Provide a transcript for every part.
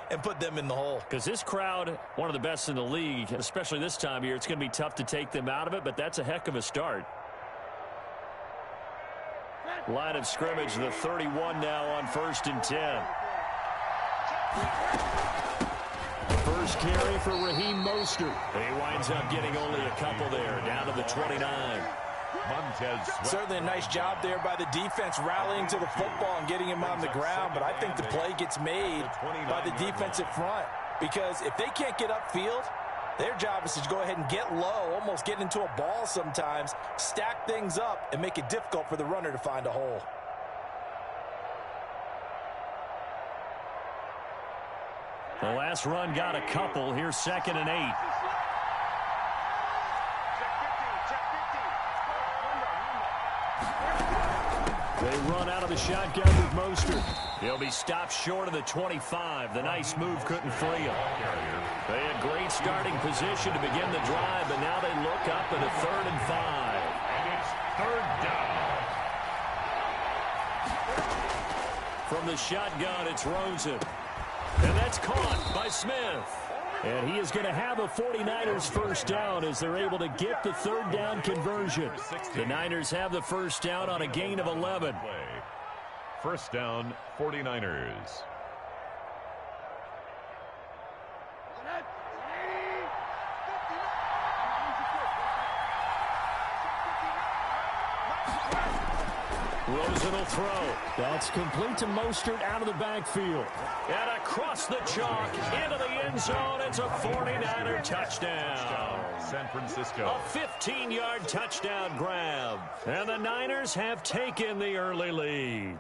and put them in the hole. Because this crowd, one of the best in the league, especially this time of year, it's going to be tough to take them out of it, but that's a heck of a start. Line of scrimmage, the 31 now on 1st and 10. First carry for Raheem Mostert. He winds up getting only a couple there, down to the 29. Certainly a nice job there by the defense rallying to the football and getting him on the ground, but I think the play gets made by the defensive front, because if they can't get upfield, their job is to go ahead and get low, almost get into a ball sometimes, stack things up, and make it difficult for the runner to find a hole. The last run got a couple. Here's 2nd and 8. They run out of the shotgun with Mostert. He'll be stopped short of the 25. The nice move couldn't free him. They had great starting position to begin the drive, but now they look up at a 3rd and 5. And it's 3rd down. From the shotgun, it's Rosen. And that's caught by Smith. And he is going to have a 49ers first down as they're able to get the 3rd down conversion. The Niners have the first down on a gain of 11. First down, 49ers. Rosen will throw. That's complete to Mostert out of the backfield. And across the chalk into the end zone. It's a 49er touchdown. San Francisco. A 15-yard touchdown grab. And the Niners have taken the early lead.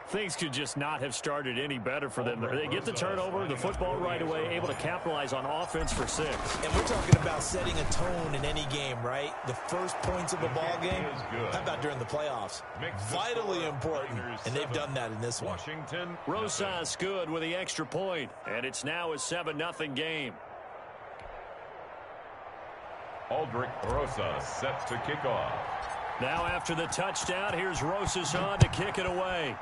Things could just not have started any better for them. They get the turnover, the football right away, able to capitalize on offense for 6. And we're talking about setting a tone in any game, right? The first points of a ball game. How about during the playoffs? Vitally important, and they've done that in this one. Washington. Rosas good with the extra point, and it's now a 7-0 game. Aldrick Rosas set to kick off. Now after the touchdown, here's Rosas on to kick it away.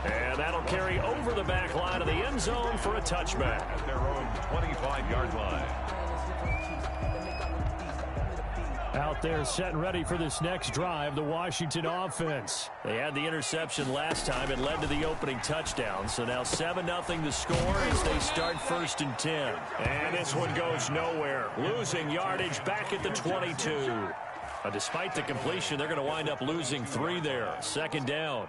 And that'll carry over the back line of the end zone for a touchback. At their own 25-yard line. Out there set and ready for this next drive, the Washington offense. They had the interception last time. It led to the opening touchdown. So now 7-0 the score as they start 1st and 10. And this one goes nowhere. Losing yardage back at the 22. Despite the completion, they're going to wind up losing 3 there. 2nd down.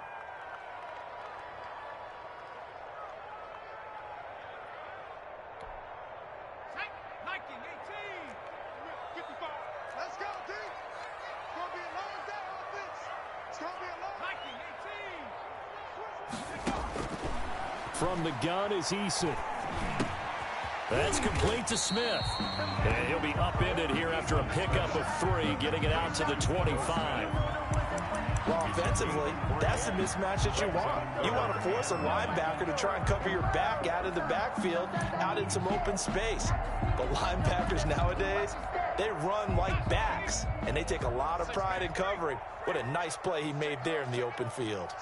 From the gun is Eason. That's complete to Smith. And he'll be upended here after a pickup of 3, getting it out to the 25. Well, offensively, that's the mismatch that you want. You want to force a linebacker to try and cover your back out of the backfield, out in some open space. But linebackers nowadays, they run like backs, and they take a lot of pride in covering. What a nice play he made there in the open field.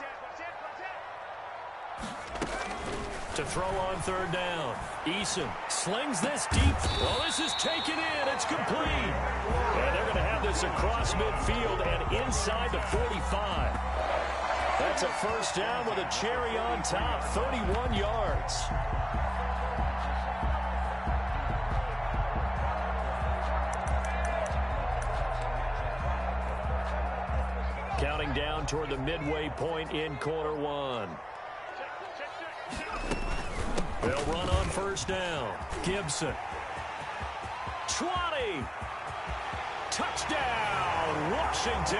To throw on 3rd down. Eason slings this deep. Well, this is taken in. It's complete. And they're going to have this across midfield and inside the 45. That's a first down with a cherry on top. 31 yards. Counting down toward the midway point in quarter 1. They'll run on 1st down. Gibson. 20. Touchdown, Washington.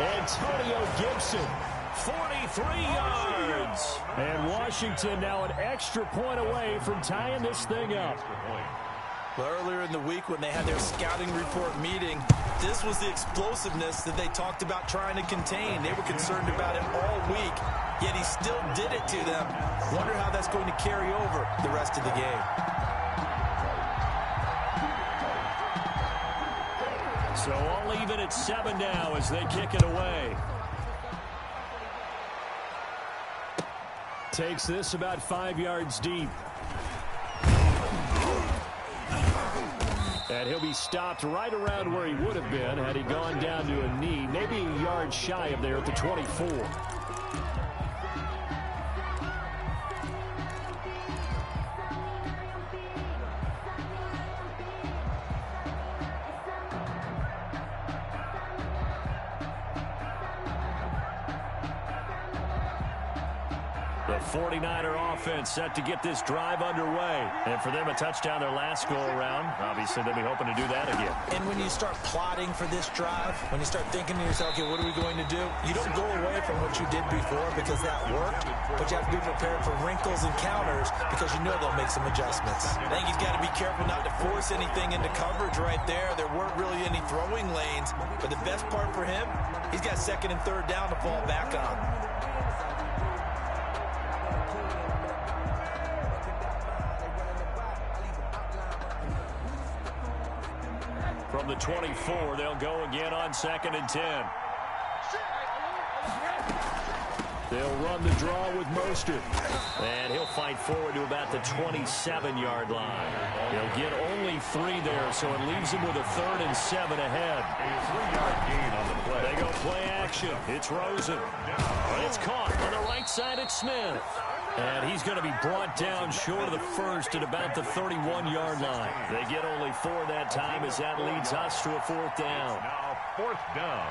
Antonio Gibson, 43 yards. And Washington now an extra point away from tying this thing up. Well, earlier in the week when they had their scouting report meeting, this was the explosiveness that they talked about trying to contain. They were concerned about it all week, yet he still did it to them. Wonder how that's going to carry over the rest of the game. So all even at 7 now as they kick it away. takes this about 5 yards deep. And he'll be stopped right around where he would have been had he gone down to a knee, maybe a yard shy of there at the 24. The 49er offense set to get this drive underway. And for them, a touchdown their last go-around. Obviously, they'll be hoping to do that again. And when you start plotting for this drive, when you start thinking to yourself, okay, what are we going to do? You don't go away from what you did before because that worked, but you have to be prepared for wrinkles and counters because you know they'll make some adjustments. I think he's got to be careful not to force anything into coverage right there. There weren't really any throwing lanes, but the best part for him, he's got second and third down to fall back on. From the 24, they'll go again on 2nd and 10. They'll run the draw with Mostert. And he'll fight forward to about the 27-yard line. He'll get only 3 there, so it leaves him with a 3rd and 7 ahead. A 3-yard gain on the play. They go play action. It's Rosen. But it's caught on the right side at Smith. And he's going to be brought down short of the first at about the 31-yard line. They get only 4 that time as that leads us to a 4th down. Now 4th down.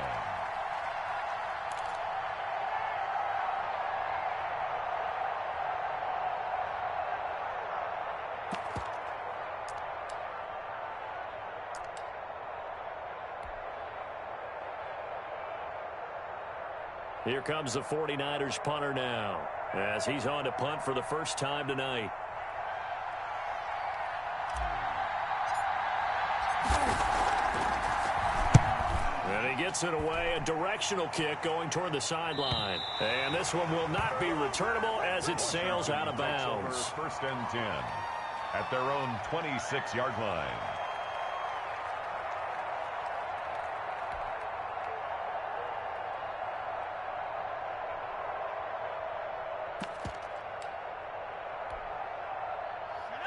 Here comes the 49ers punter now, as he's on to punt for the first time tonight. And he gets it away, a directional kick going toward the sideline. And this one will not be returnable as it sails out of bounds. 1st and 10 at their own 26-yard line.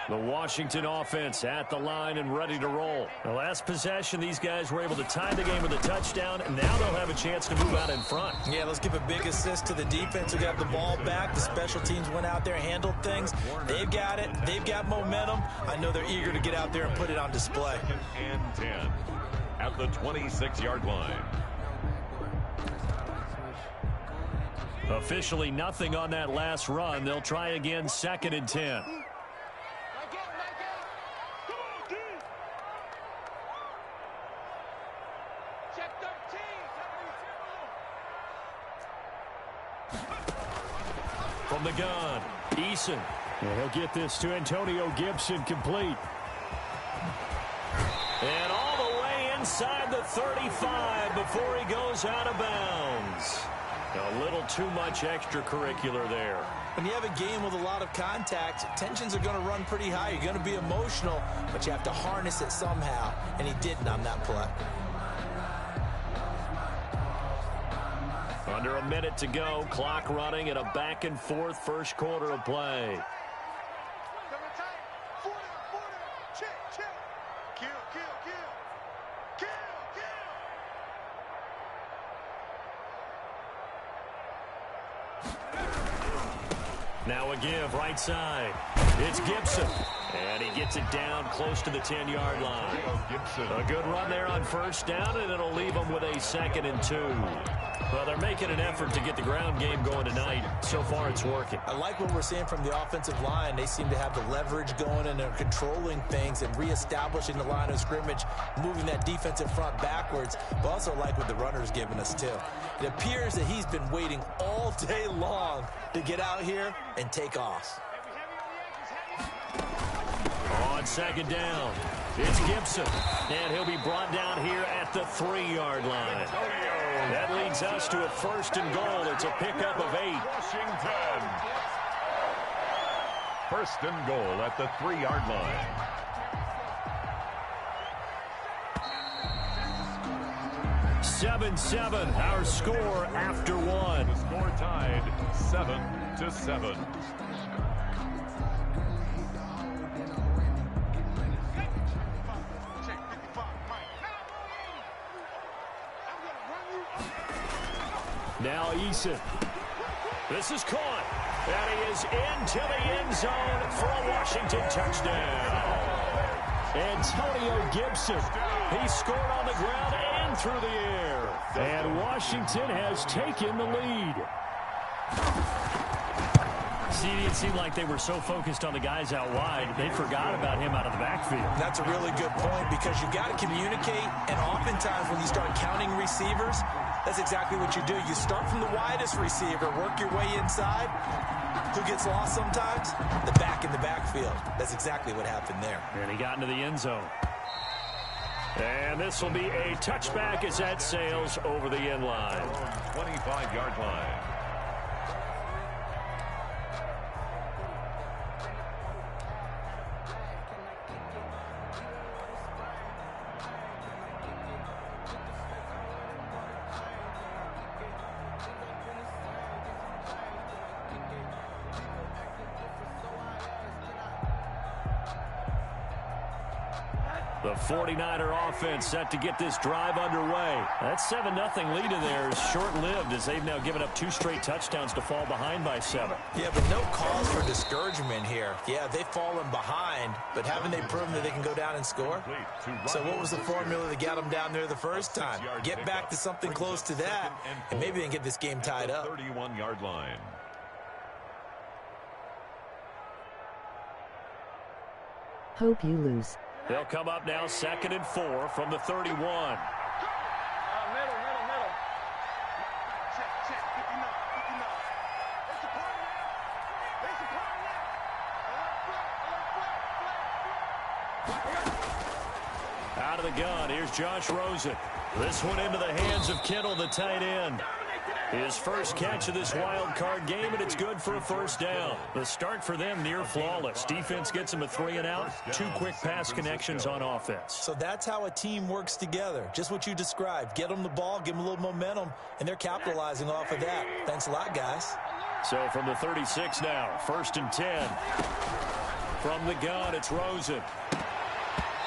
The Washington offense at the line and ready to roll. The last possession, these guys were able to tie the game with a touchdown, and now they'll have a chance to move out in front. Yeah, let's give a big assist to the defense who got the ball back. The special teams went out there, handled things. They've got it. They've got momentum. I know they're eager to get out there and put it on display. 2nd and 10 at the 26-yard line. Officially nothing on that last run. They'll try again 2nd and 10. From the gun, Eason. And he'll get this to Antonio Gibson complete. And all the way inside the 35 before he goes out of bounds. A little too much extracurricular there. When you have a game with a lot of contact, tensions are going to run pretty high. You're going to be emotional, but you have to harness it somehow, and he didn't on that play. Under a minute to go, clock running at a back-and-forth first quarter of play. Now a give, right side. It's Gibson. And he gets it down close to the 10-yard line. A good run there on first down, and it'll leave them with a 2nd and 2. Well, they're making an effort to get the ground game going tonight. So far, it's working. I like what we're seeing from the offensive line. They seem to have the leverage going, and they're controlling things and reestablishing the line of scrimmage, moving that defensive front backwards. But also like what the runner's giving us, too. It appears that he's been waiting all day long to get out here and take off. On 2nd down, it's Gibson. And he'll be brought down here at the 3-yard line. That leads us to a 1st and goal. It's a pickup of 8. Washington. 1st and goal at the 3-yard line. Seven, 7-7, our score after one. The score tied 7-7. Now Eason. This is caught. And he is into the end zone for a Washington touchdown. Antonio Gibson. He scored on the ground and through the air. And Washington has taken the lead. See, it seemed like they were so focused on the guys out wide, they forgot about him out of the backfield. That's a really good point because you've got to communicate, and oftentimes when you start counting receivers, that's exactly what you do. You start from the widest receiver, work your way inside. Who gets lost sometimes? The back in the backfield. That's exactly what happened there. And he got into the end zone. And this will be a touchback as that sails over the end line. 25-yard line. The 49er offense set to get this drive underway. That 7-0 lead in there is short-lived as they've now given up 2 straight touchdowns to fall behind by 7. Yeah, but no cause for discouragement here. Yeah, they've fallen behind, but haven't they proven that they can go down and score? So what was the formula that got them down there the first time? Get back to something close to that, and maybe they can get this game tied up. 31-yard line. Hope you lose. They'll come up now 2nd and 4 from the 31. Middle. Check. 59. It's a part now. Out of the gun, here's Josh Rosen. This one into the hands of Kittle, the tight end. His first catch of this wild card game, and it's good for a first down. The start for them near flawless. Defense gets him a 3-and-out, 2 quick pass connections on offense. So that's how a team works together. Just what you described. Get them the ball, give them a little momentum, and they're capitalizing off of that. Thanks a lot, guys. So from the 36 now, 1st and 10. From the gun, it's Rosen.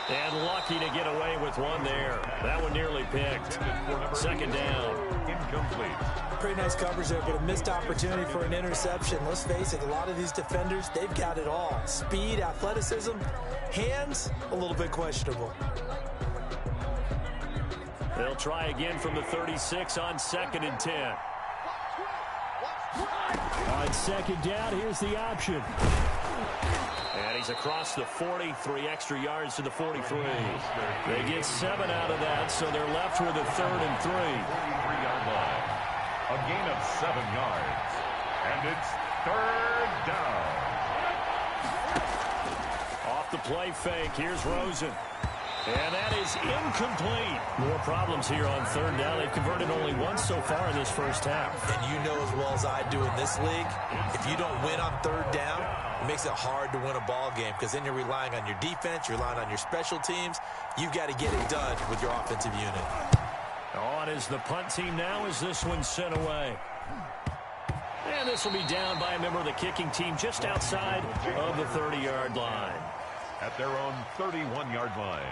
And lucky to get away with one there. That one nearly picked. 2nd down. Incomplete. Pretty nice coverage there, but a missed opportunity for an interception. Let's face it, a lot of these defenders, they've got it all. Speed, athleticism, hands, a little bit questionable. They'll try again from the 36 on 2nd and 10. On 2nd down, here's the option. And he's across the 40, 3 extra yards to the 43. They get 7 out of that, so they're left with a 3rd and 3. 43-yard line. A gain of 7 yards. And it's 3rd down. Off the play fake, here's Rosen. And that is incomplete. More problems here on 3rd down. They've converted only once so far in this first half. And you know as well as I do in this league, if you don't win on 3rd down, it makes it hard to win a ball game because then you're relying on your defense, you're relying on your special teams. You've got to get it done with your offensive unit. On is the punt team now as this one's sent away. And this will be down by a member of the kicking team just outside of the 30-yard line. At their own 31-yard line.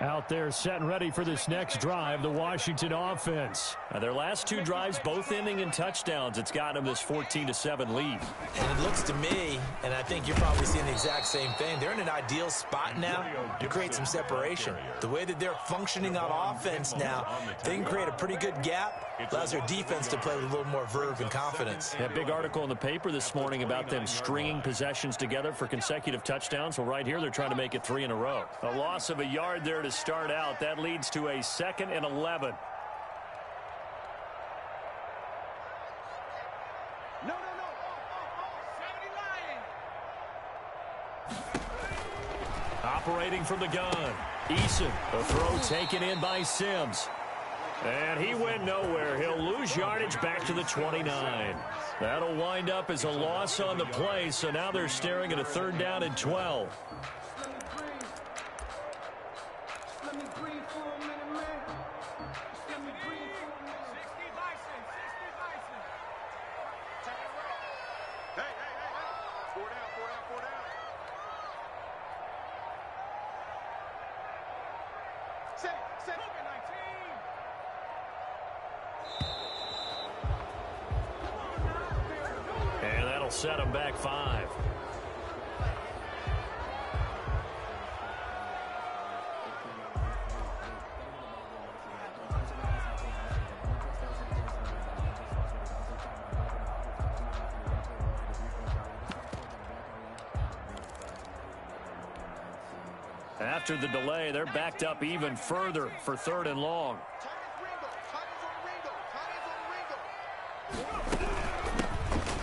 Out there set and ready for this next drive, the Washington offense. Now their last 2 drives, both ending in touchdowns. It's got them this 14-7 lead. And it looks to me, and I think you're probably seeing the exact same thing, they're in an ideal spot now to create some separation. The way that they're functioning on offense now, they can create a pretty good gap. Allows their defense to play with a little more verve and confidence. A big article in the paper this morning about them stringing possessions together for consecutive touchdowns. Well, right here, they're trying to make it 3 in a row. A loss of a yard there to start out. That leads to a 2nd and 11. No. 70 line. Operating from the gun. Eason, a throw taken in by Sims. And he went nowhere. He'll lose yardage back to the 29. That'll wind up as a loss on the play, so now they're staring at a 3rd down and 12. Set it. Set it. And that'll set them back 5. After the delay, they're backed up even further for 3rd and long.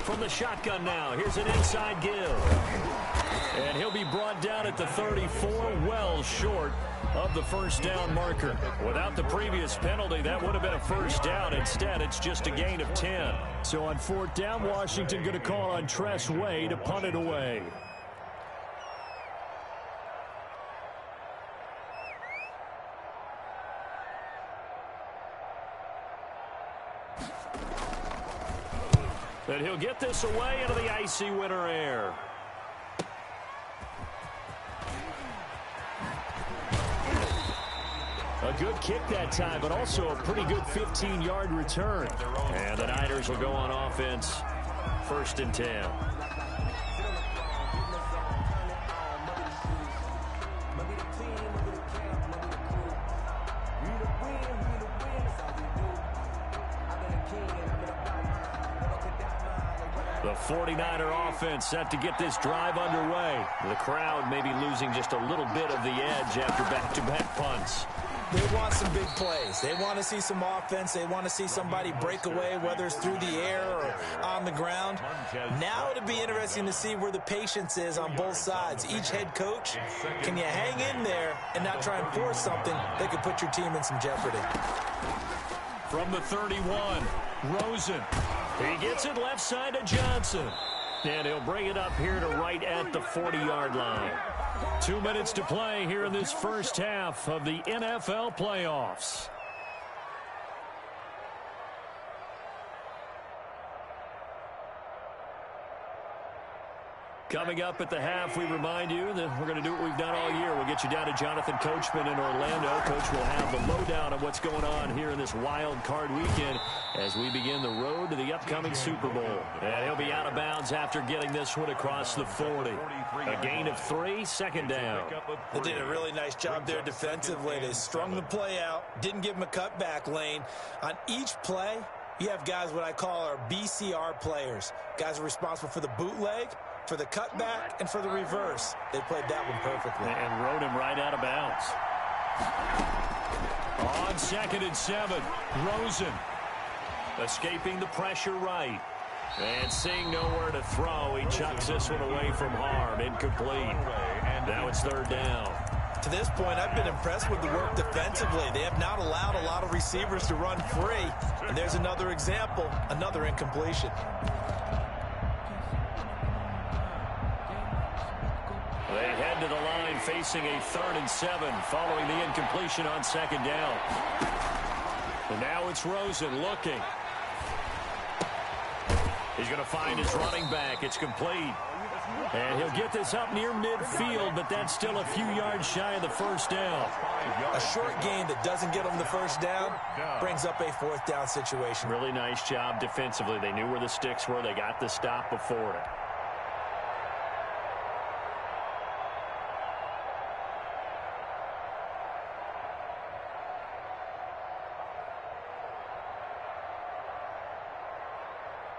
From the shotgun now, here's an inside give. And he'll be brought down at the 34, well short of the first down marker. Without the previous penalty, that would have been a first down. Instead, it's just a gain of 10. So on 4th down, Washington going to call on Tress Way to punt it away. And he'll get this away into the icy winter air. A good kick that time, but also a pretty good 15-yard return. And the Niners will go on offense, 1st and 10. The 49er offense set to get this drive underway. The crowd may be losing just a little bit of the edge after back-to-back punts. They want some big plays. They want to see some offense. They want to see somebody break away, whether it's through the air or on the ground. Now it'll be interesting to see where the patience is on both sides. Each head coach, can you hang in there and not try and force something that could put your team in some jeopardy? From the 31, Rosen. He gets it left side to Johnson. And he'll bring it up here to right at the 40-yard line. 2 minutes to play here in this first half of the NFL playoffs. Coming up at the half, we remind you that we're going to do what we've done all year. We'll get you down to Jonathan Coachman in Orlando. Coach will have the lowdown of what's going on here in this wild card weekend as we begin the road to the upcoming Super Bowl. And he'll be out of bounds after getting this one across the 40. A gain of 3, 2nd down. They did a really nice job there defensively. They strung the play out, didn't give him a cutback lane. On each play, you have guys what I call our BCR players. Guys are responsible for the bootleg, for the cutback, and for the reverse. They played that one perfectly. And rode him right out of bounds. On 2nd and 7, Rosen escaping the pressure right. And seeing nowhere to throw, he chucks this one away from harm. Incomplete. Now it's 3rd down. To this point, I've been impressed with the work defensively. They have not allowed a lot of receivers to run free. And there's another example, another incompletion. They head to the line facing a 3rd and 7 following the incompletion on 2nd down. And now it's Rosen looking. He's going to find his running back. It's complete. And he'll get this up near midfield, but that's still a few yards shy of the 1st down. A short gain that doesn't get them the 1st down brings up a 4th down situation. Really nice job defensively. They knew where the sticks were. They got the stop before it.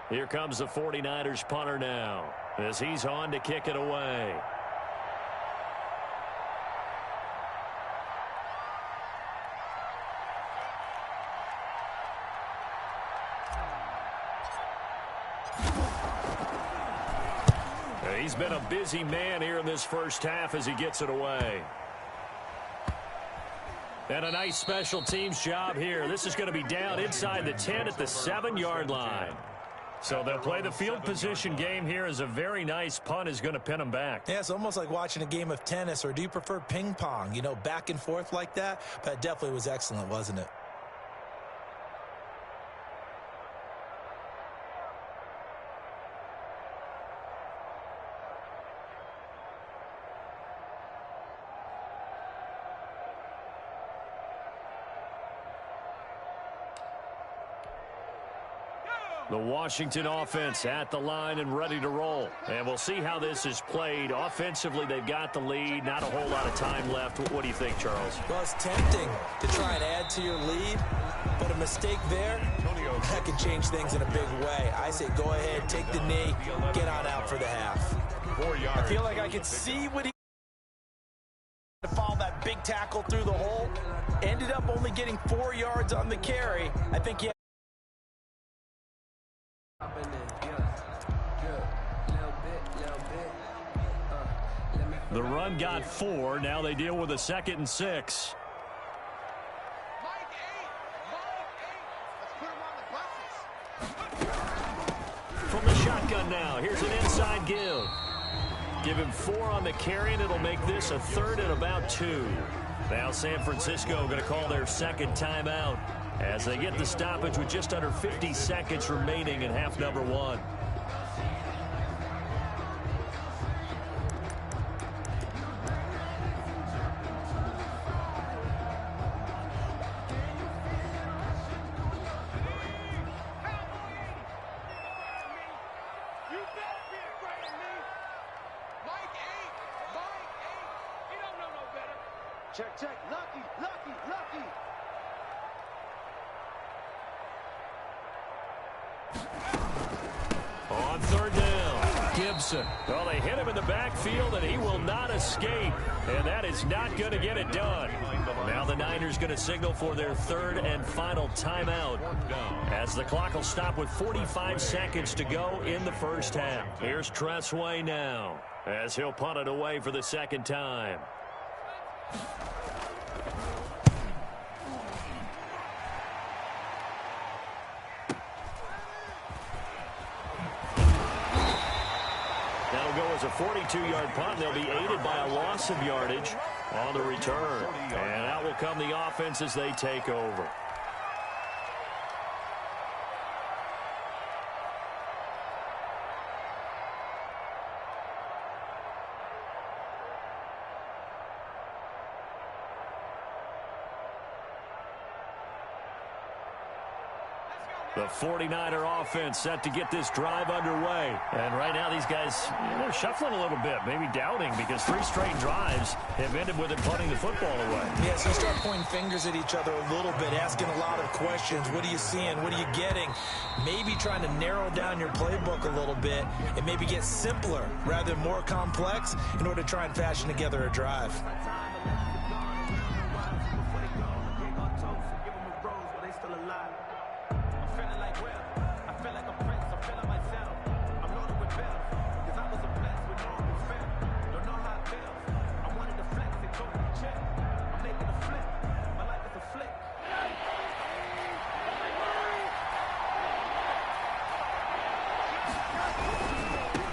Here comes the 49ers punter now as he's on to kick it away. He's been a busy man here in this first half as he gets it away. And a nice special teams job here. This is going to be down inside the 10 at the 7-yard line. So they'll play the field position game here as a very nice punt is going to pin them back. Yeah, it's almost like watching a game of tennis, or do you prefer ping pong? You know, back and forth like that? But it definitely was excellent, wasn't it? The Washington offense at the line and ready to roll. And we'll see how this is played. Offensively, they've got the lead. Not a whole lot of time left. What do you think, Charles? Well, it's tempting to try and add to your lead, but a mistake there, that could change things in a big way. I say go ahead, take the knee, get on out for the half. 4 yards. I feel like I could see what he to follow that big tackle through the hole. Ended up only getting 4 yards on the carry. I think he The run got 4. Now they deal with a 2nd and 6. From the shotgun now, here's an inside give. Give him 4 on the carry, and it'll make this a 3rd and about 2. Now San Francisco going to call their 2nd timeout as they get the stoppage with just under 50 seconds remaining in half number 1. Check, check. Lucky, lucky, lucky. On 3rd down, Gibson. Well, they hit him in the backfield, and he will not escape. And that is not going to get it done. Now the Niners going to signal for their 3rd and final timeout as the clock will stop with 45 seconds to go in the first half. Here's Tressway now as he'll punt it away for the 2nd time. That'll go as a 42-yard punt. They'll be aided by a loss of yardage on the return. And out will come the offense as they take over. The 49er offense set to get this drive underway. And right now these guys, they're shuffling a little bit, maybe doubting, because 3 straight drives have ended with them punting the football away. Yeah, so you start pointing fingers at each other a little bit, asking a lot of questions. What are you seeing? What are you getting? Maybe trying to narrow down your playbook a little bit and maybe get simpler rather than more complex in order to try and fashion together a drive.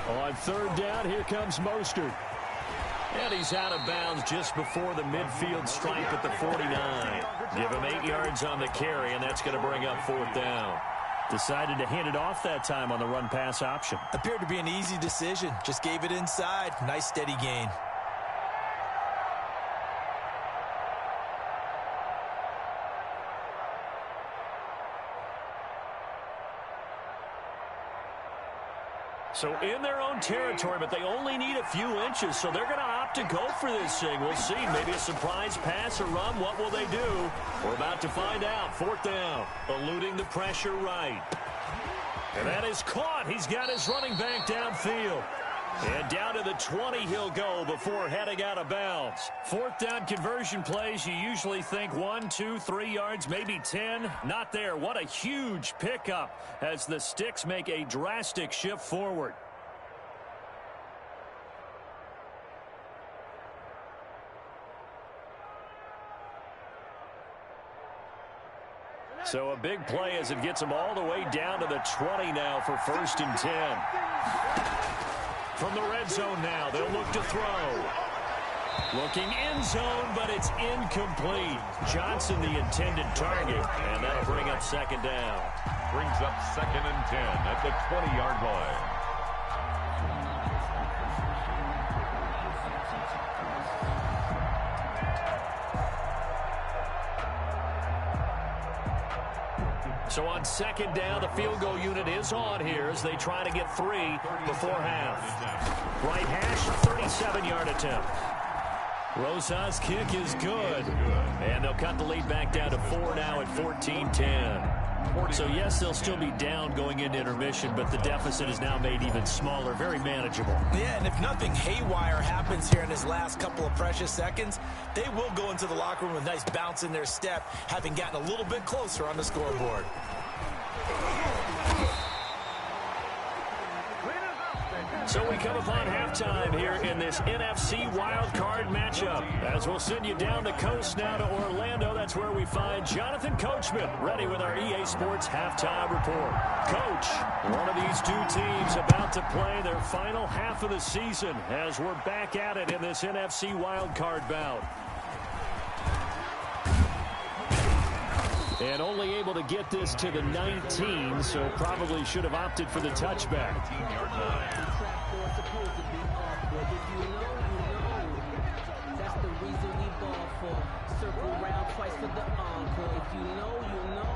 On 3rd down, here comes Mostert. And he's out of bounds just before the midfield stripe at the 49. Give him 8 yards on the carry, and that's going to bring up 4th down. Decided to hand it off that time on the run-pass option. Appeared to be an easy decision. Just gave it inside. Nice steady gain. So in their own territory, but they only need a few inches, so they're going to opt to go for this thing. We'll see. Maybe a surprise pass or run. What will they do? We're about to find out. 4th down. Eluding the pressure right. And that is caught. He's got his running back downfield. And down to the 20 he'll go before heading out of bounds. 4th down conversion plays, you usually think 1, 2, 3 yards, maybe 10. Not there. What a huge pickup as the Sticks make a drastic shift forward. So a big play as it gets them all the way down to the 20 now for 1st and 10. From the red zone now, they'll look to throw. Looking end zone, but it's incomplete. Johnson the intended target, and that'll bring up 2nd down. Brings up 2nd and 10 at the 20-yard line. So on second down, the field goal unit is on here as they try to get 3 before half. Right hash, 37-yard attempt. Rosas' kick is good. And they'll cut the lead back down to 4 now at 14-10. So, yes, they'll still be down going into intermission, but the deficit is now made even smaller, very manageable. Yeah, and if nothing haywire happens here in his last couple of precious seconds, they will go into the locker room with a nice bounce in their step, having gotten a little bit closer on the scoreboard. So we come upon halftime here in this NFC wildcard matchup. As we'll send you down the coast now to Orlando, that's where we find Jonathan Coachman ready with our EA Sports halftime report. Coach, one of these two teams about to play their final half of the season as we're back at it in this NFC wildcard bout. And only able to get this to the 19, so probably should have opted for the touchback. That's the reason we ball for. Circle round twice for the encore. If you know, you know.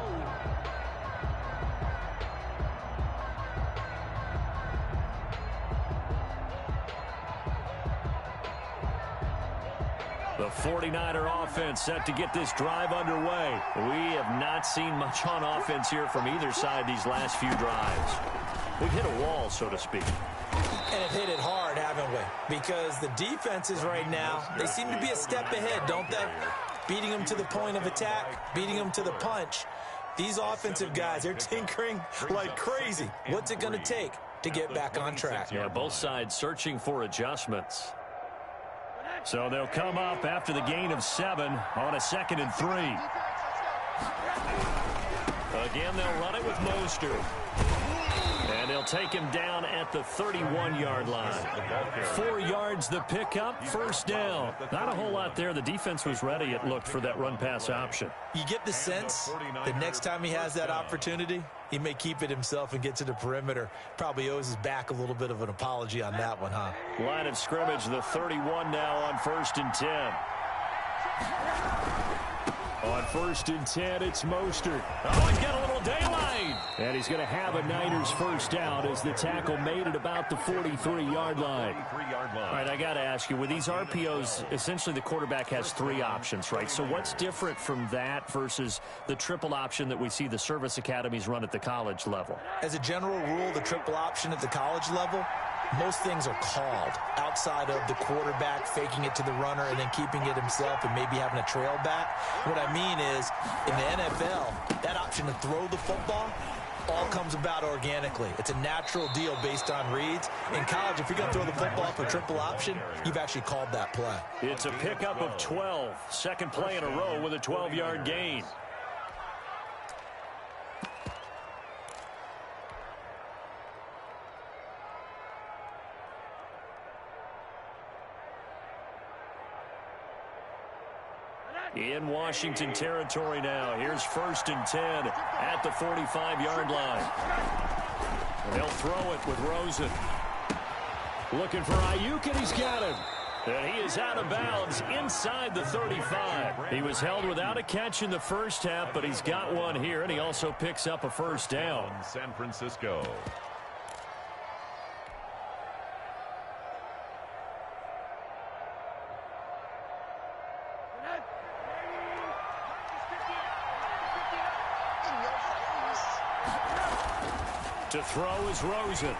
The 49er offense set to get this drive underway. We have not seen much on offense here from either side these last few drives. We've hit a wall, so to speak. And have hit it hard, haven't we? Because the defenses right now, they seem to be a step ahead, don't they? Beating them to the point of attack, beating them to the punch. These offensive guys, they're tinkering like crazy. What's it going to take to get back on track? Yeah, both sides searching for adjustments. So they'll come up after the gain of 7 on a 2nd and 3. Again, they'll run it with Mostert. And they'll take him down at the 31-yard line. 4 yards the pickup, first down. Not a whole lot there. The defense was ready, it looked, for that run-pass option. You get the sense that next time he has that opportunity, he may keep it himself and get to the perimeter. Probably owes his back a little bit of an apology on that one, huh? Line of scrimmage, the 31 now on 1st and 10. On 1st and 10, it's Mostert. Oh, he's got a little daylight. And he's going to have a Niners first down as the tackle made at about the 43-yard line. All right, I got to ask you, with these RPOs, essentially the quarterback has 3 options, right? So what's different from that versus the triple option that we see the service academies run at the college level? As a general rule, the triple option at the college level, most things are called outside of the quarterback faking it to the runner and then keeping it himself and maybe having a trail back. What I mean is, in the NFL, that option to throw the football all comes about organically. It's a natural deal based on reads. In college, if you're going to throw the football for triple option, you've actually called that play. It's a pickup of 12. Second play in a row with a 12-yard gain. In Washington territory now. Here's 1st and 10 at the 45-yard line. They'll throw it with Rosen. Looking for Ayuk, and he's got him. And he is out of bounds inside the 35. He was held without a catch in the first half, but he's got one here, and he also picks up a first down. San Francisco. To throw is Rosen.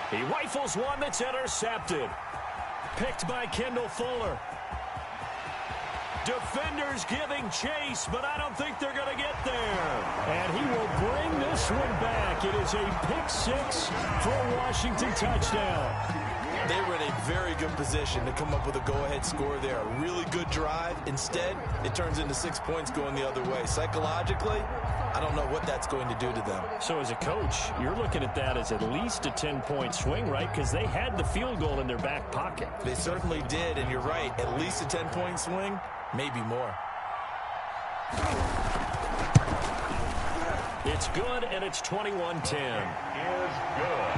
He rifles one that's intercepted. Picked by Kendall Fuller. Defenders giving chase, but I don't think they're going to get there. And he will bring this one back. It is a pick-6 for a Washington touchdown. They were in a very good position to come up with a go-ahead score there. A really good drive. Instead, it turns into 6 points going the other way. Psychologically, I don't know what that's going to do to them. So as a coach, you're looking at that as at least a 10-point swing, right? Because they had the field goal in their back pocket. They certainly did, and you're right. At least a 10-point swing, maybe more. It's good, and it's 21-10. Is good.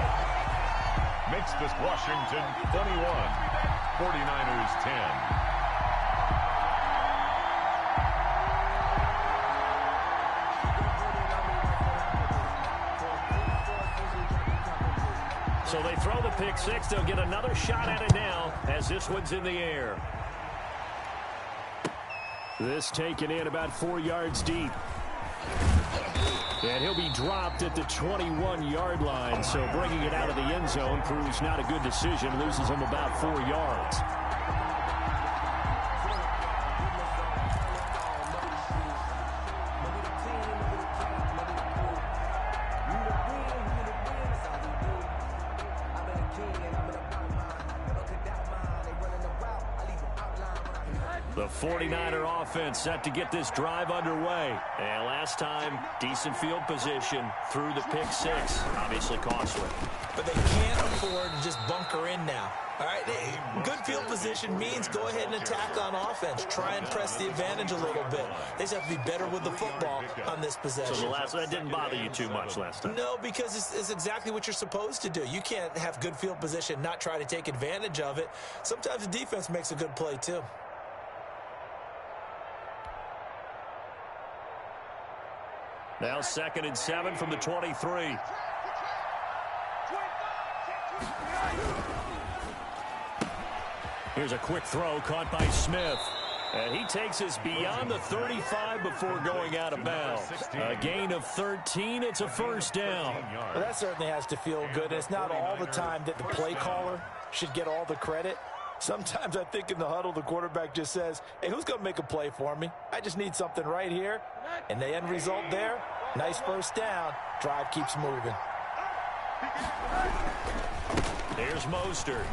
Makes this Washington 21, 49ers 10. So they throw the pick six. They'll get another shot at it now as this one's in the air. This taken in about 4 yards deep. And he'll be dropped at the 21-yard line. So bringing it out of the end zone proves not a good decision. Loses him about 4 yards. The 49er offense set to get this drive underway. And last time, decent field position through the pick six. Obviously costly. But they can't afford to just bunker in now. All right, good field position means go ahead and attack on offense. Try and press the advantage a little bit. They just have to be better with the football on this possession. So that didn't bother you too much last time? No, because it's exactly what you're supposed to do. You can't have good field position, not try to take advantage of it. Sometimes the defense makes a good play too. Now 2nd and 7 from the 23. Here's a quick throw caught by Smith. And he takes us beyond the 35 before going out of bounds. A gain of 13. It's a first down. Well, that certainly has to feel good. It's not all the time that the play caller should get all the credit. Sometimes I think in the huddle, the quarterback just says, hey, who's going to make a play for me? I just need something right here. And the end result there, nice first down. Drive keeps moving. There's Mostert.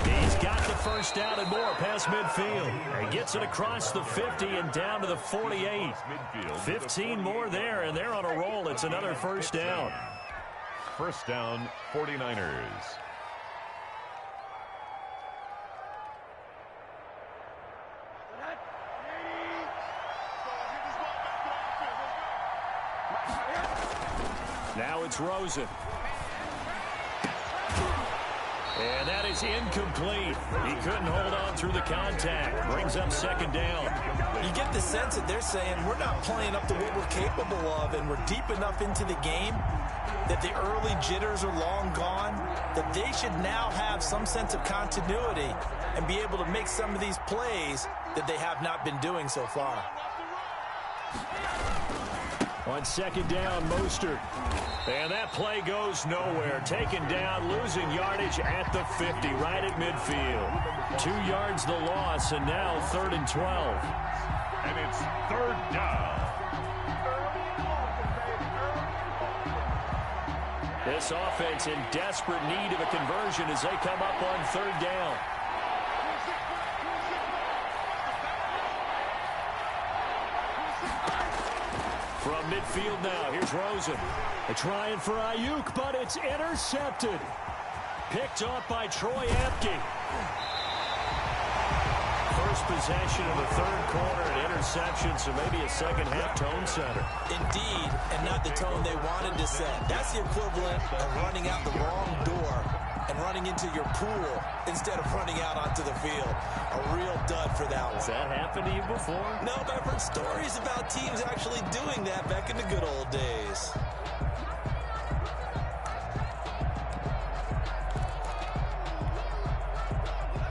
He's got the first down and more past midfield. He gets it across the 50 and down to the 48. 15 more there, and they're on a roll. It's another first down. First down, 49ers. Now it's Rosen. And that is incomplete. He couldn't hold on through the contact. Brings up second down. You get the sense that they're saying we're not playing up to what we're capable of, and we're deep enough into the game that the early jitters are long gone, that they should now have some sense of continuity and be able to make some of these plays that they have not been doing so far. On second down, Mostert. And that play goes nowhere. Taken down, losing yardage at the 50, right at midfield. 2 yards the loss, and now 3rd and 12. And it's 3rd down. This offense in desperate need of a conversion as they come up on 3rd down. From midfield now, here's Rosen. They're trying for Ayuk, but it's intercepted. Picked off by Troy Apke. First possession of the 3rd quarter, an interception, so maybe a second-half tone setter. Indeed, and not the tone they wanted to set. That's the equivalent of running out the wrong door and running into your pool instead of running out onto the field. A real dud for that one. Has that happened to you before? No, but I've heard stories about teams actually doing that back in the good old days.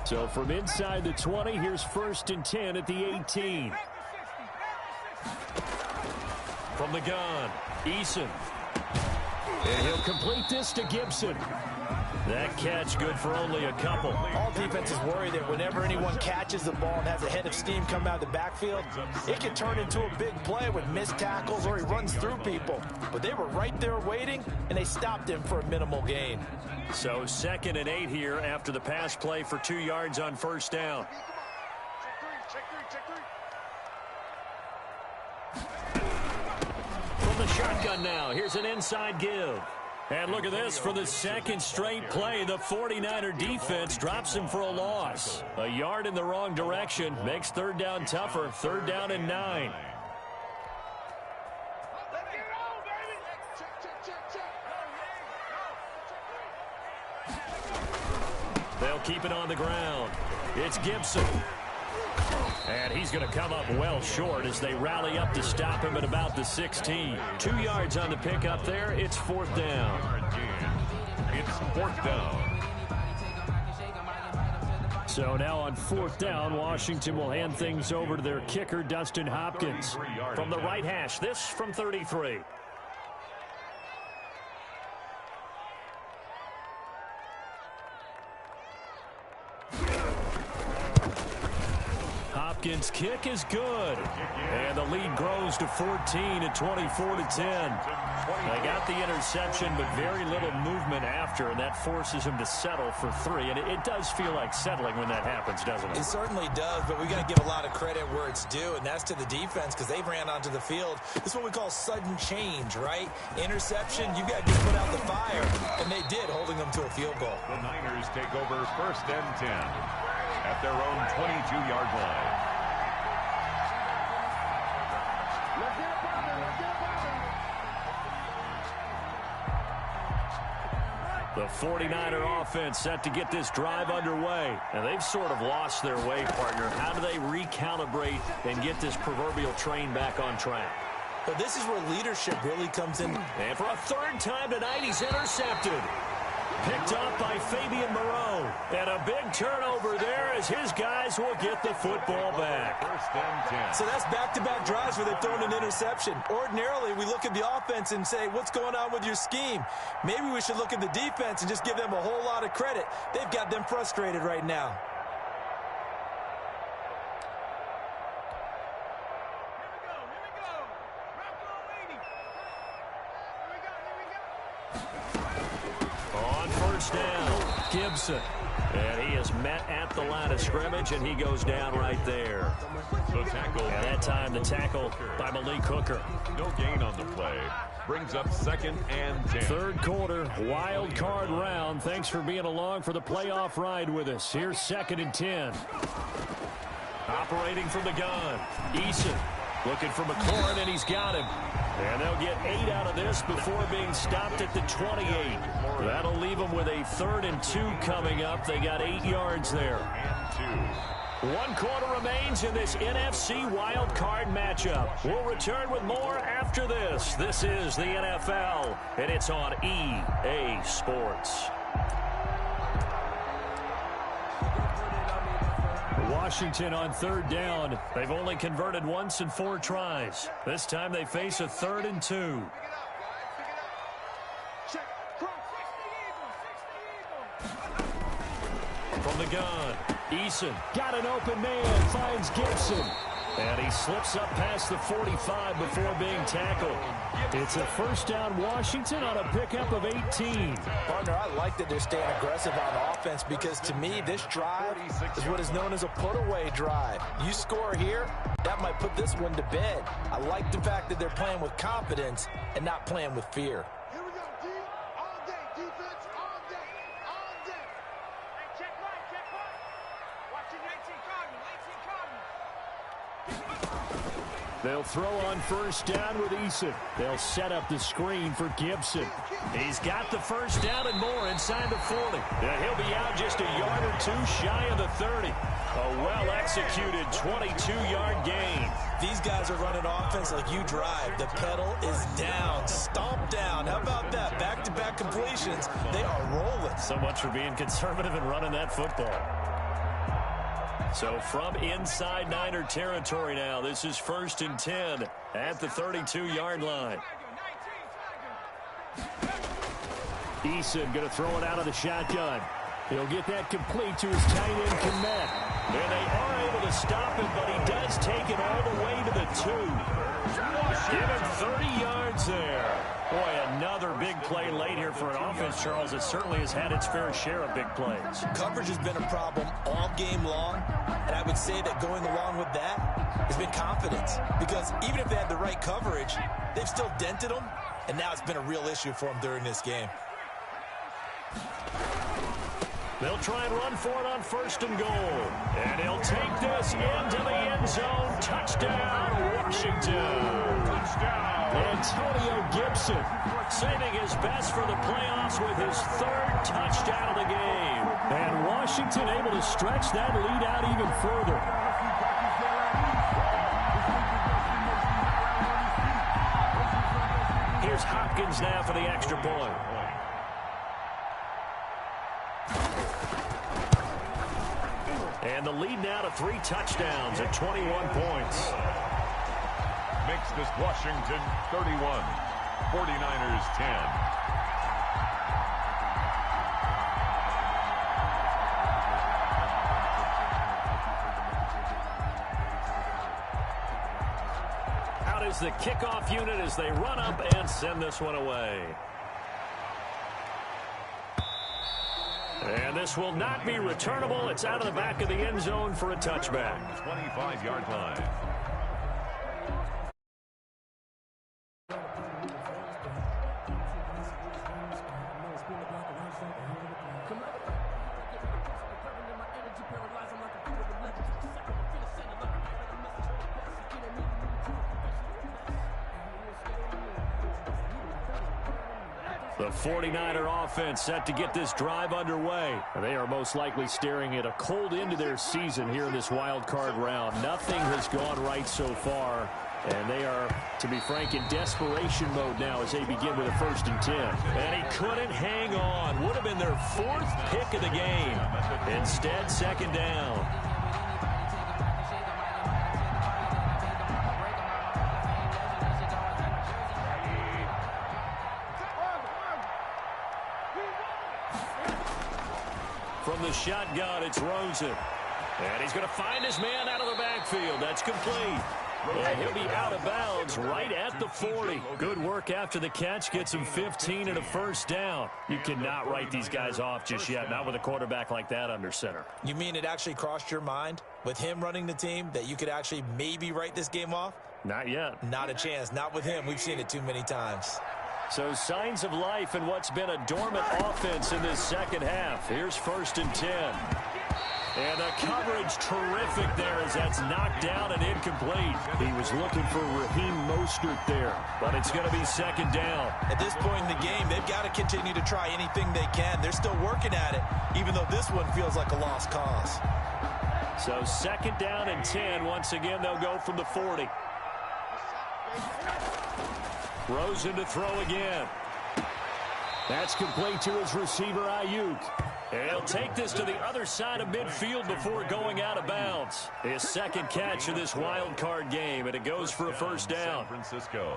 So from inside the 20, here's 1st and 10 at the 18. From the gun, Eason. And he'll complete this to Gibson. That catch good for only a couple. All defenses worry that whenever anyone catches the ball and has a head of steam come out of the backfield, it can turn into a big play with missed tackles or he runs through people. But they were right there waiting, and they stopped him for a minimal gain. So 2nd and 8 here after the pass play for 2 yards on first down. From the shotgun now, here's an inside give. And look at this, for the 2nd straight play, the 49er defense drops him for a loss. A yard in the wrong direction makes 3rd down tougher. 3rd down and 9. They'll keep it on the ground. It's Gibson. And he's going to come up well short as they rally up to stop him at about the 16. 2 yards on the pickup there. It's 4th down. It's 4th down. So now on 4th down, Washington will hand things over to their kicker, Dustin Hopkins. From the right hash, this from 33. Hopkins' kick is good. And the lead grows to 14 at 24-10. They got the interception, but very little movement after, and that forces him to settle for 3. And it does feel like settling when that happens, doesn't it? It certainly does, but we got to give a lot of credit where it's due, and that's to the defense because they ran onto the field. This is what we call sudden change, right? Interception, you got to just put out the fire, and they did, holding them to a field goal. The Niners take over 1st and 10 at their own 22-yard line. The 49er offense set to get this drive underway. And they've sort of lost their way, partner. How do they recalibrate and get this proverbial train back on track? But this is where leadership really comes in. And for a 3rd time tonight, he's intercepted. Picked up by Fabian Moreau. And a big turnover there as his guys will get the football back. 1st and 10. So that's back-to-back drives where they've thrown an interception. Ordinarily, we look at the offense and say, what's going on with your scheme? Maybe we should look at the defense and just give them a whole lot of credit. They've got them frustrated right now. Down, Gibson. And he is met at the line of scrimmage, and he goes down right there. So tackle. And that time the tackle by Malik Hooker. No gain on the play. Brings up 2nd and 10. 3rd quarter, wild card round. Thanks for being along for the playoff ride with us. Here's 2nd and 10. Operating from the gun. Eason looking for McLaurin, and he's got him. And they'll get 8 out of this before being stopped at the 28. That'll leave them with a 3rd and 2 coming up. They got 8 yards there. And 1 quarter remains in this NFC wild card matchup. We'll return with more after this. This is the NFL, and it's on EA Sports. Washington on 3rd down. They've only converted once in 4 tries. This time they face a 3rd and 2. From the gun, Eason got an open man, finds Gibson. And he slips up past the 45 before being tackled. It's a 1st down Washington on a pickup of 18. Partner, I like that they're staying aggressive on offense because to me, this drive is what is known as a put-away drive. You score here, that might put this one to bed. I like the fact that they're playing with confidence and not playing with fear. Here we go, D. All day. Defense, all day. All day. Hey, check right, check right. Watching 19 Cardinal, 19 Cardinal. They'll throw on 1st down with Eason. They'll set up the screen for Gibson. He's got the 1st down and more inside the 40. And he'll be out just a yard or 2 shy of the 30. A well-executed 22-yard gain. These guys are running offense like you drive. The pedal is down, stomp down. How about that? Back-to-back completions. They are rolling. So much for being conservative and running that football. So from inside Niner territory now, this is 1st and 10 at the 32-yard line. Eason going to throw it out of the shotgun. He'll get that complete to his tight end, Kmet. And they are able to stop him, but he does take it all the way to the 2. Give him 30 yards there. Boy, another big play late here for an offense, Charles. It certainly has had its fair share of big plays. Coverage has been a problem all game long, and I would say that going along with that has been confidence. Because even if they had the right coverage, they've still dented them, and now it's been a real issue for them during this game. They'll try and run for it on 1st and goal. And he'll take this into the end zone. Touchdown, Washington. Touchdown. Antonio Gibson saving his best for the playoffs with his 3rd touchdown of the game. And Washington able to stretch that lead out even further. Here's Hopkins now for the extra point. And the lead now to 3 touchdowns at 21 points. Makes this Washington 31, 49ers 10. Is the kickoff unit as they run up and send this one away. And this will not be returnable. It's out of the back of the end zone for a touchback. 25-yard line. The 49er offense set to get this drive underway. They are most likely staring at a cold end to their season here in this wild card round. Nothing has gone right so far, and they are, to be frank, in desperation mode now as they begin with a 1st and 10. And he couldn't hang on. Would have been their 4th pick of the game. Instead, 2nd down. From the shotgun, it's Rosen. And he's going to find his man out of the backfield. That's complete. And he'll be out of bounds right at the 40. Good work after the catch. Gets him 15 and a 1st down. You cannot write these guys off just yet, not with a quarterback like that under center. You mean it actually crossed your mind with him running the team that you could actually maybe write this game off? Not yet. Not a chance. Not with him. We've seen it too many times. So signs of life in what's been a dormant offense in this 2nd half. Here's 1st and 10. And the coverage terrific there as that's knocked down and incomplete. He was looking for Raheem Mostert there, but it's going to be 2nd down. At this point in the game, they've got to continue to try anything they can. They're still working at it, even though this one feels like a lost cause. So 2nd down and 10. Once again, they'll go from the 40. Rosen to throw again. That's complete to his receiver, Ayuk. And he'll take this to the other side of midfield before going out of bounds. His 2nd catch of this wild card game, and it goes for a 1st down. San Francisco.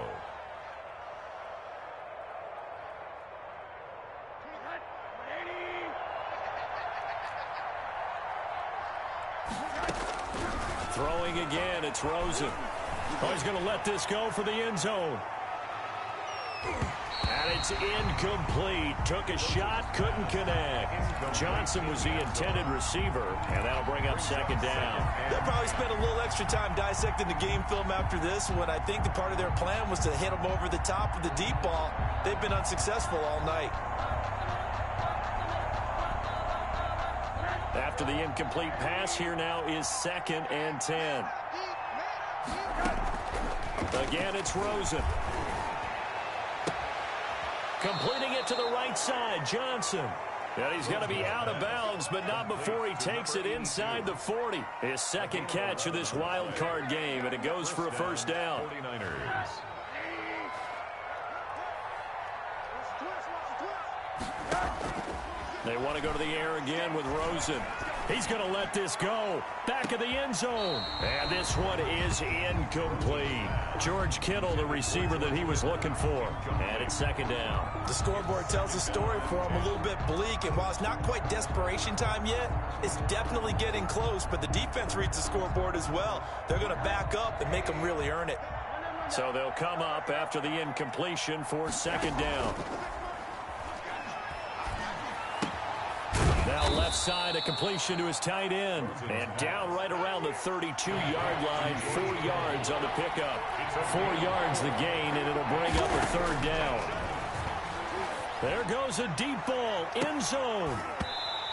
Throwing again, it's Rosen. Oh, he's going to let this go for the end zone. And it's incomplete. Took a shot, couldn't connect. Johnson was the intended receiver, and that'll bring up 2nd down. They'll probably spend a little extra time dissecting the game film after this when I think the part of their plan was to hit them over the top of the deep ball. They've been unsuccessful all night. After the incomplete pass, here now is 2nd and 10. Again, it's Rosen. Completing it to the right side, Johnson. And he's going to be out of bounds, but not before he takes it inside the 40. His 2nd catch of this wild card game, and it goes for a 1st down. 49ers. They want to go to the air again with Rosen. He's going to let this go. Back of the end zone. And this one is incomplete. George Kittle, the receiver that he was looking for. And it's 2nd down. The scoreboard tells a story for him a little bit bleak. And while it's not quite desperation time yet, it's definitely getting close. But the defense reads the scoreboard as well. They're going to back up and make them really earn it. So they'll come up after the incompletion for 2nd down. Now left side, a completion to his tight end. And down right around the 32-yard line, 4 yards on the pickup. 4 yards the gain, and it'll bring up a 3rd down. There goes a deep ball, end zone.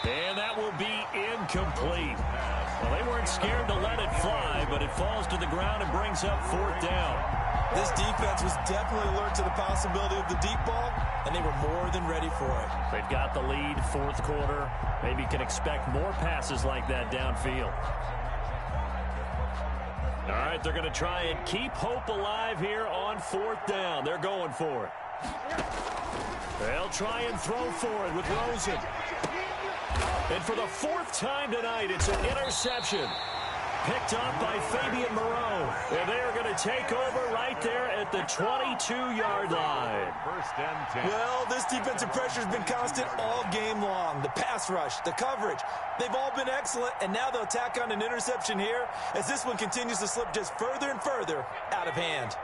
And that will be incomplete. Well, they weren't scared to let it fly, but it falls to the ground and brings up 4th down. This defense was definitely alert to the possibility of the deep ball, and they were more than ready for it. They've got the lead, 4th quarter. Maybe can expect more passes like that downfield. All right, they're going to try and keep hope alive here on 4th down. They're going for it. They'll try and throw for it with Rosen. And for the fourth time tonight, it's an interception. Picked up by Fabian Moreau. And they are going to take over right there at the 22-yard line. First and 10. Well, this defensive pressure has been constant all game long. The pass rush, the coverage, they've all been excellent, and now they'll tack on an interception here as this one continues to slip just further and further out of hand.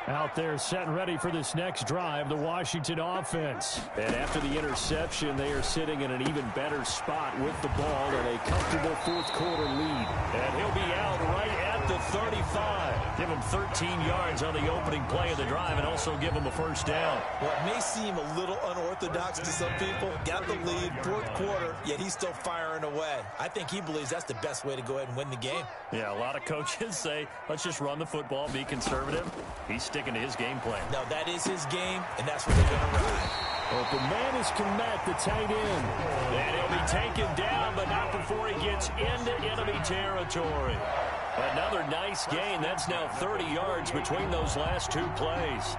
Out there set and ready for this next drive, the Washington offense. And after the interception, they are sitting in an even better spot with the ball and a comfortable fourth-quarter lead. And he'll be out right at the 35. Give him 13 yards on the opening play of the drive and also give him a first down. Well, it may seem a little unorthodox to some people. Got the lead, fourth quarter, yet he's still firing away. I think he believes that's the best way to go ahead and win the game. Yeah, a lot of coaches say, let's just run the football, be conservative. He's sticking to his game plan. No, that is his game, and that's what they're going to ride. Open man is Kmet, the tight end. And he'll be taken down, but not before he gets into enemy territory. Another nice gain. That's now 30 yards between those last two plays.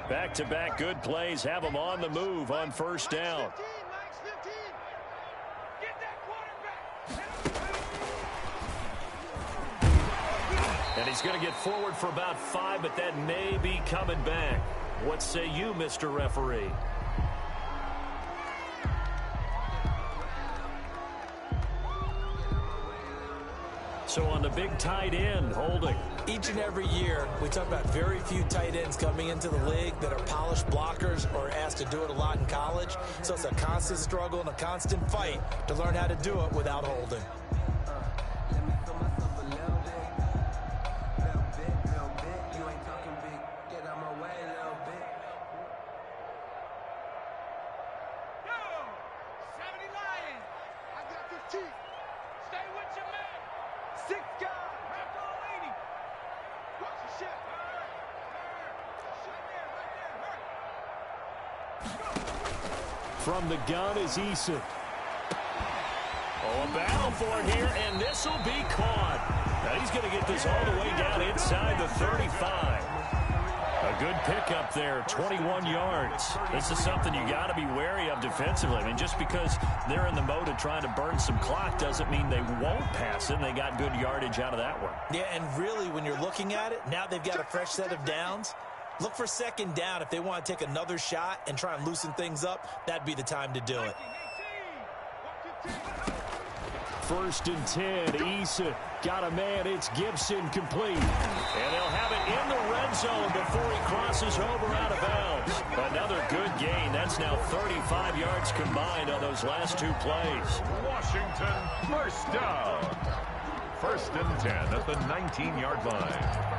Back-to-back good plays have them on the move on first down. And he's going to get forward for about 5, but that may be coming back. What say you, Mr. Referee? So on the big tight end, holding. Each and every year, we talk about very few tight ends coming into the league that are polished blockers or asked to do it a lot in college. So it's a constant struggle and a constant fight to learn how to do it without holding. From the gun is Eason. Oh, a battle for it here, and this will be caught. Now he's going to get this all the way down inside the 35. A good pickup there, 21 yards. This is something you got to be wary of defensively. I mean, just because they're in the mode of trying to burn some clock doesn't mean they won't pass it, and they got good yardage out of that one. Yeah, and really, when you're looking at it, now they've got a fresh set of downs. Look for second down. If they want to take another shot and try and loosen things up, that'd be the time to do it. First and 10, Eason got a man. It's Gibson complete. And they'll have it in the red zone before he crosses over out of bounds. Another good gain. That's now 35 yards combined on those last two plays. Washington, first down. First and 10 at the 19-yard line.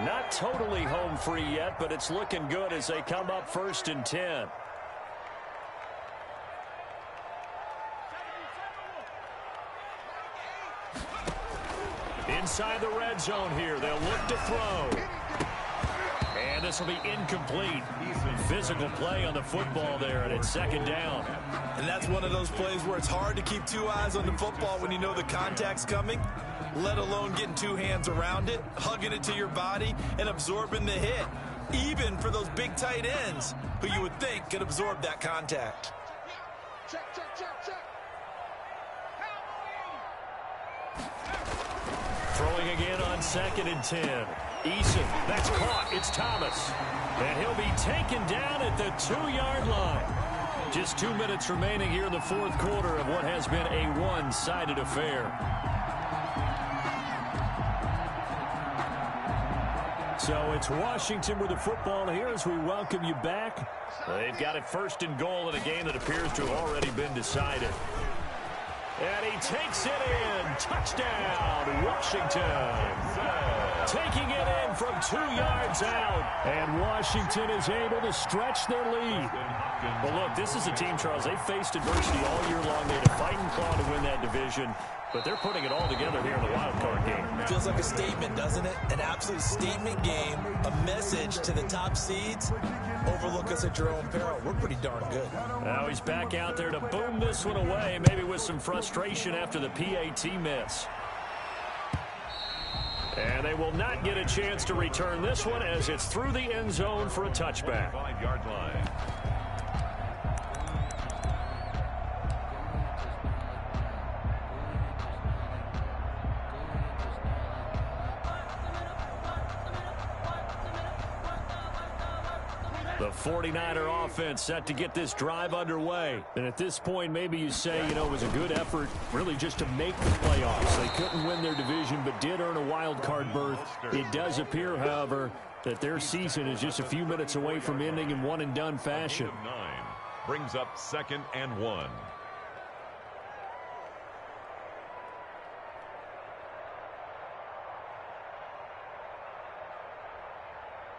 Not totally home free yet, but it's looking good as they come up first and 10. Inside the red zone here, they'll look to throw. And this will be incomplete. Physical play on the football there, and it's second down. And that's one of those plays where it's hard to keep two eyes on the football when you know the contact's coming, let alone getting two hands around it, hugging it to your body, and absorbing the hit, even for those big tight ends who you would think could absorb that contact. Check, check, check, check. Throwing again on second and 10. Eason, that's caught. It's Thomas. And he'll be taken down at the 2-yard line. Just 2 minutes remaining here in the fourth quarter of what has been a one-sided affair. So it's Washington with the football here as we welcome you back. They've got it first and goal in a game that appears to have already been decided. And he takes it in. Touchdown, Washington. taking it in from 2 yards out. And Washington is able to stretch their lead. But look, this is a team, Charles, they faced adversity all year long. They had to fight and claw to win that division. But they're putting it all together here in the wild card game. Feels like a statement, doesn't it? An absolute statement game, a message to the top seeds. Overlook us at your own peril. We're pretty darn good. Now he's back out there to boom this one away, maybe with some frustration after the PAT miss. And they will not get a chance to return this one as it's through the end zone for a touchback. 5-yard line. The 49er offense set to get this drive underway. And at this point, maybe you say, it was a good effort really just to make the playoffs. They couldn't win their division but did earn a wild card berth. It does appear, however, that their season is just a few minutes away from ending in one-and-done fashion. 9 brings up 2nd and 1.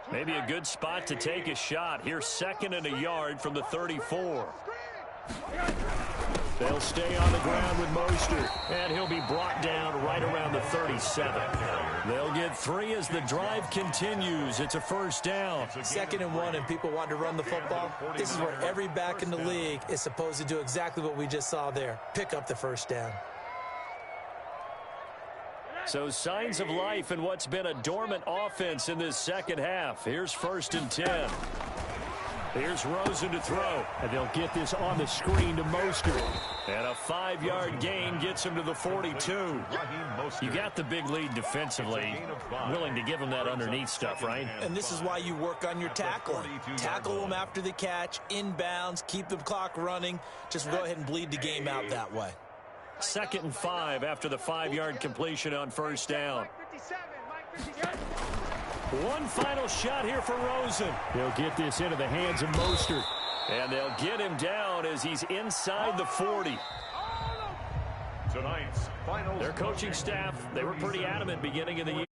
Maybe a good spot to take a shot. Here's 2nd and a yard from the 34. They'll stay on the ground with Mostert, and he'll be brought down right around the 37. They'll get 3 as the drive continues. It's a first down. 2nd and 1, and people want to run the football. This is where every back in the league is supposed to do exactly what we just saw there. Pick up the first down. So signs of life in what's been a dormant offense in this second half. Here's 1st and 10. Here's Rosen to throw. And they'll get this on the screen to Mostert. And a 5-yard gain gets him to the 42. You got the big lead defensively. Willing to give him that underneath stuff, right? And this is why you work on your tackling. Tackle them after the catch, inbounds, keep the clock running. Just go ahead and bleed the game out that way. 2nd and 5 after the 5-yard completion on first down. One final shot here for Rosen. He'll get this into the hands of Mostert. And they'll get him down as he's inside the 40. Tonight's final. Their coaching staff, they were pretty adamant beginning of the year.